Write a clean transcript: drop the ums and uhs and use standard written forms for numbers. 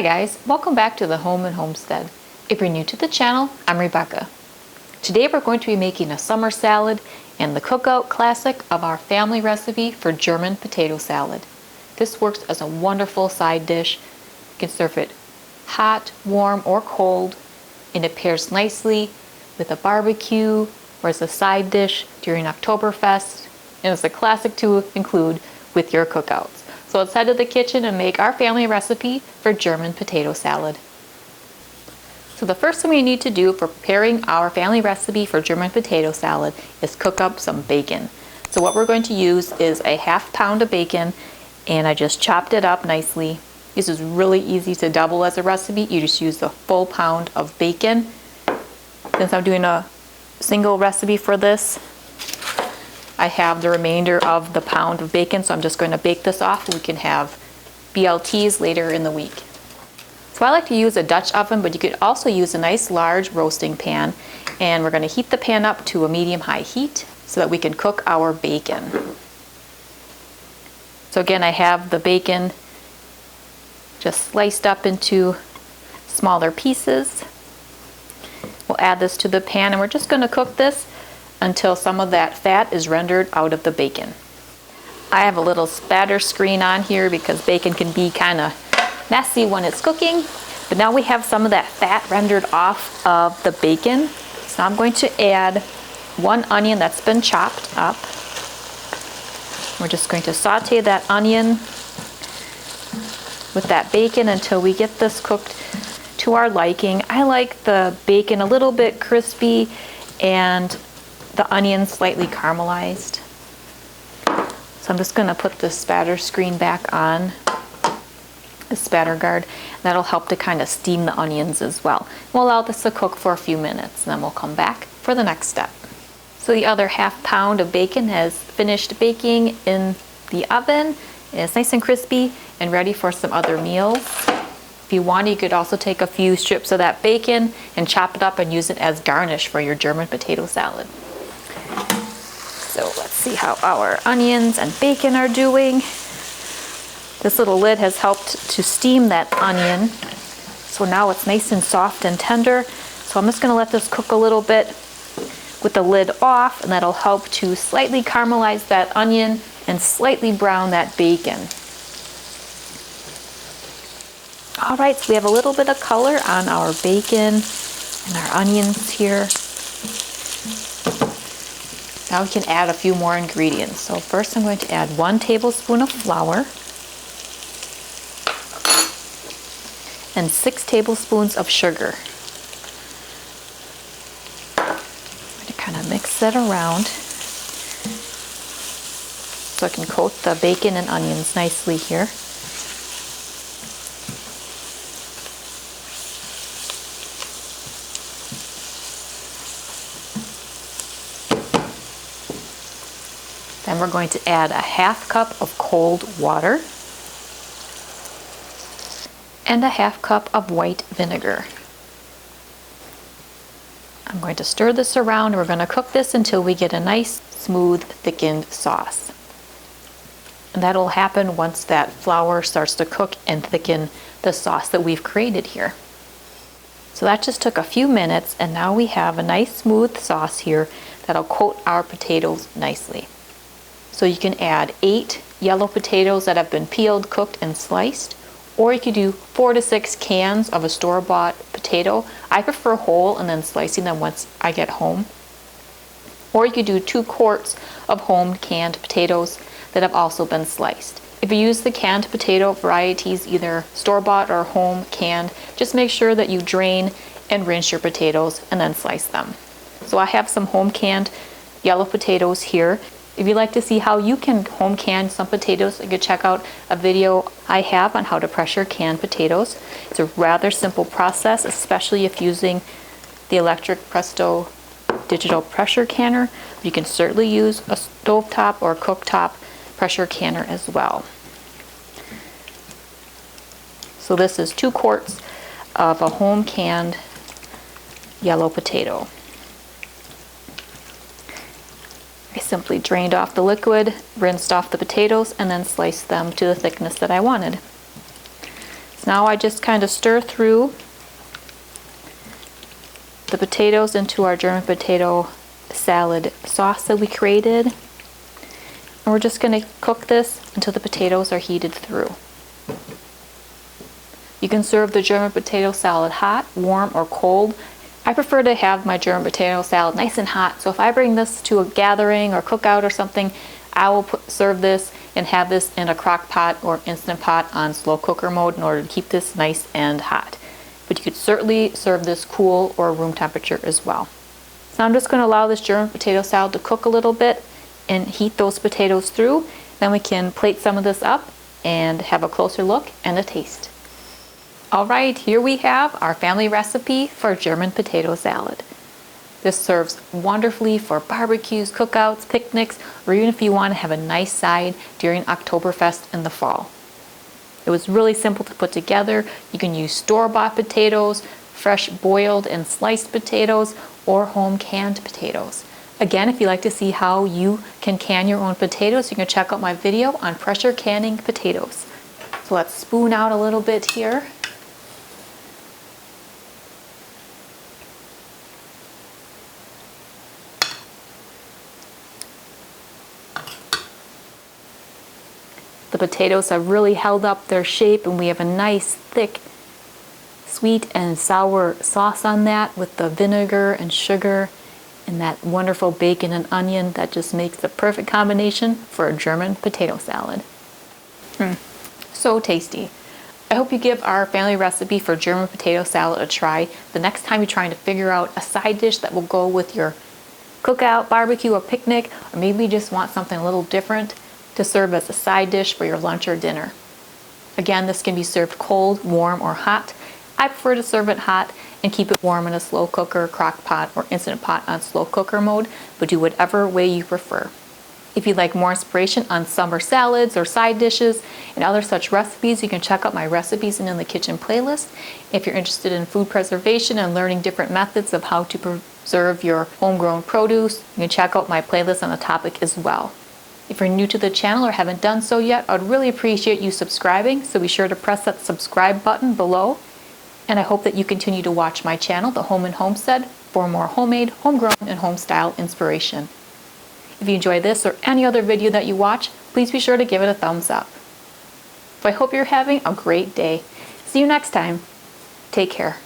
Hi guys, welcome back to the Home and Homestead. If you're new to the channel, I'm Rebecca. Today we're going to be making a summer salad and the cookout classic of our family recipe for German potato salad. This works as a wonderful side dish. You can serve it hot, warm, or cold, and it pairs nicely with a barbecue or as a side dish during Oktoberfest, and it's a classic to include with your cookouts. So let's head to the kitchen and make our family recipe for German potato salad. So the first thing we need to do for preparing our family recipe for German potato salad is cook up some bacon. So what we're going to use is a ½ pound of bacon, and I just chopped it up nicely. This is really easy to double as a recipe. You just use the full pound of bacon. Since I'm doing a single recipe for this, I have the remainder of the pound of bacon, so I'm just going to bake this off. We can have BLTs later in the week. So I like to use a Dutch oven, but you could also use a nice large roasting pan. And we're going to heat the pan up to a medium-high heat so that we can cook our bacon. So again, I have the bacon just sliced up into smaller pieces. We'll add this to the pan, and we're just going to cook this until some of that fat is rendered out of the bacon. I have a little spatter screen on here because bacon can be kind of messy when it's cooking, but now we have some of that fat rendered off of the bacon. So I'm going to add 1 onion that's been chopped up. We're just going to saute that onion with that bacon until we get this cooked to our liking. I like the bacon a little bit crispy and the onion slightly caramelized. So I'm just going to put the spatter screen back on, the spatter guard. That'll help to kind of steam the onions as well. We'll allow this to cook for a few minutes, and then we'll come back for the next step. So the other ½ pound of bacon has finished baking in the oven. It's nice and crispy and ready for some other meals. If you want, you could also take a few strips of that bacon and chop it up and use it as garnish for your German potato salad. So let's see how our onions and bacon are doing. This little lid has helped to steam that onion. So now it's nice and soft and tender. So I'm just going to let this cook a little bit with the lid off, and that'll help to slightly caramelize that onion and slightly brown that bacon. All right, so we have a little bit of color on our bacon and our onions here. Now we can add a few more ingredients. So first I'm going to add 1 tablespoon of flour and 6 tablespoons of sugar. I'm going to kind of mix that around so I can coat the bacon and onions nicely here. Then we're going to add a ½ cup of cold water and a ½ cup of white vinegar. I'm going to stir this around. We're going to cook this until we get a nice, smooth, thickened sauce. And that'll happen once that flour starts to cook and thicken the sauce that we've created here. So that just took a few minutes, and now we have a nice, smooth sauce here that'll coat our potatoes nicely. So you can add 8 yellow potatoes that have been peeled, cooked, and sliced, or you could do 4 to 6 cans of a store-bought potato. I prefer whole and then slicing them once I get home. Or you could do 2 quarts of home canned potatoes that have also been sliced. If you use the canned potato varieties, either store-bought or home canned, just make sure that you drain and rinse your potatoes and then slice them. So I have some home canned yellow potatoes here. If you'd like to see how you can home can some potatoes, you can check out a video I have on how to pressure can potatoes. It's a rather simple process, especially if using the electric Presto digital pressure canner. You can certainly use a stovetop or cooktop pressure canner as well. So this is 2 quarts of a home canned yellow potato. I simply drained off the liquid, rinsed off the potatoes, and then sliced them to the thickness that I wanted. So now I just kind of stir through the potatoes into our German potato salad sauce that we created. And we're just going to cook this until the potatoes are heated through. You can serve the German potato salad hot, warm, or cold. I prefer to have my German potato salad nice and hot, so if I bring this to a gathering or cookout or something, I will serve this and have this in a crock pot or Instant Pot on slow cooker mode in order to keep this nice and hot. But you could certainly serve this cool or room temperature as well. So I'm just going to allow this German potato salad to cook a little bit and heat those potatoes through. Then we can plate some of this up and have a closer look and a taste. Alright, here we have our family recipe for German potato salad. This serves wonderfully for barbecues, cookouts, picnics, or even if you want to have a nice side during Oktoberfest in the fall. It was really simple to put together. You can use store-bought potatoes, fresh boiled and sliced potatoes, or home canned potatoes. Again, if you'd like to see how you can can your own potatoes, you can check out my video on pressure canning potatoes. So let's spoon out a little bit here. The potatoes have really held up their shape, and we have a nice thick sweet and sour sauce on that with the vinegar and sugar and that wonderful bacon and onion that just makes the perfect combination for a German potato salad. So tasty. I hope you give our family recipe for German potato salad a try the next time you're trying to figure out a side dish that will go with your cookout, barbecue, or picnic, or maybe you just want something a little different to serve as a side dish for your lunch or dinner. Again, this can be served cold, warm, or hot. I prefer to serve it hot and keep it warm in a slow cooker, crock pot, or Instant Pot on slow cooker mode, but do whatever way you prefer. If you'd like more inspiration on summer salads or side dishes and other such recipes, you can check out my Recipes and in the Kitchen playlist. If you're interested in food preservation and learning different methods of how to preserve your homegrown produce, you can check out my playlist on the topic as well. If you're new to the channel or haven't done so yet, I'd really appreciate you subscribing, so be sure to press that subscribe button below. And I hope that you continue to watch my channel, The Home and Homestead, for more homemade, homegrown, and home-style inspiration. If you enjoy this or any other video that you watch, please be sure to give it a thumbs up. So I hope you're having a great day. See you next time. Take care.